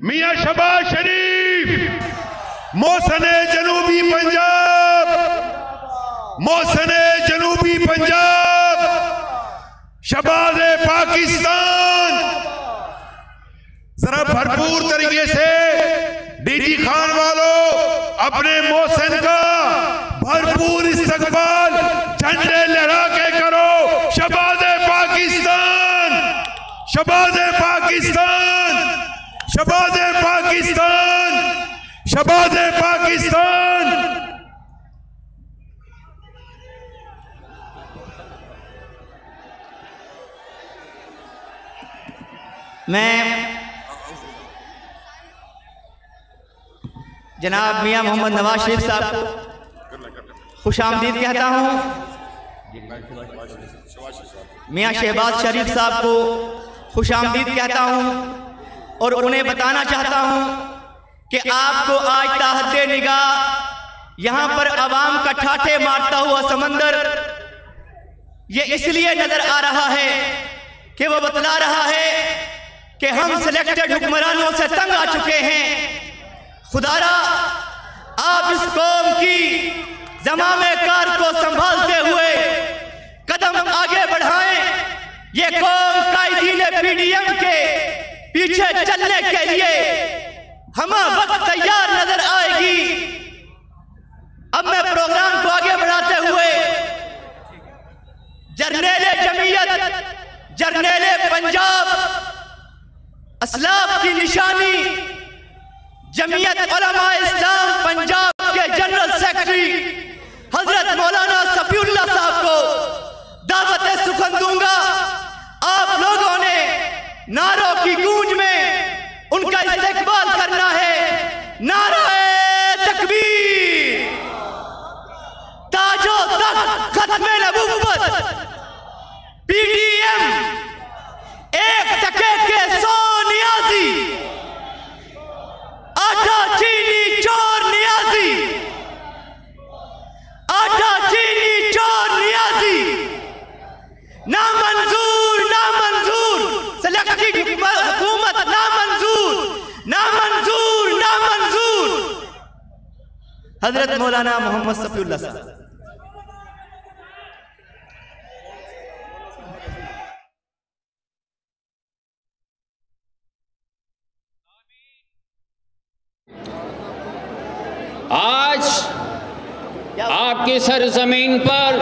मियां शहबाज शरीफ, मौसने जनूबी पंजाब, मौसने जनूबी पंजाब, शहबाज पाकिस्तान। जरा भरपूर तरीके से डीजी खान वालों अपने मौसन का भरपूर इस्तकबाल झंडे लहरा के करो। शहबाज पाकिस्तान, शहबाज पाकिस्तान, शहबाज पाकिस्तान, शहबाज पाकिस्तान। मैं जनाब मियां मोहम्मद नवाज शरीफ साहब को खुश आमदीद कहता हूँ। मियां शहबाज शरीफ साहब को खुश आमदीद कहता हूँ और उन्हें बताना चाहता हूँ कि आपको आज ताहते निगाह यहाँ पर आवाम का ठाठे मारता हुआ समंदर ये इसलिए नजर आ रहा है कि वो बतला रहा है कि हम सिलेक्टेड हुक्मरानों से तंग आ चुके हैं। खुदारा आप इस कौम की ज़मामे कार को संभालते हुए कदम आगे बढ़ाएं। ये कौम कायदीन पीडीएम के पीछे चलने के लिए हमें वक्त तैयार नजर आएगी। अब मैं प्रोग्राम को आगे बढ़ाते हुए जर्नेले जमीयत, जर्नेले पंजाब, असलाफ की निशानी जमीयत उलमा इस्लाम पंजाब के जनरल सेक्रेटरी हजरत मौलाना सफीउल्लाह साहब को दावत सुखन दूंगा। आप लोगों ने नारों की गूंज में उनका इस्तेकबाल करना है। नारे तकबीर, ताजो तख्त खत्मे नबुव्वत, पीडीएम एक टके के 100 नियाजी, आटा चीनी चोर नियाजी, आटा चीनी चोर नियाजी, नामंजूर, नामंजूर, सिलेक्टेड हुकूमत नामंजूर, नामंजूर, नामंजूर। हजरत मौलाना मोहम्मद सफीउल्लाह साहब। आज आपकी सरजमीन पर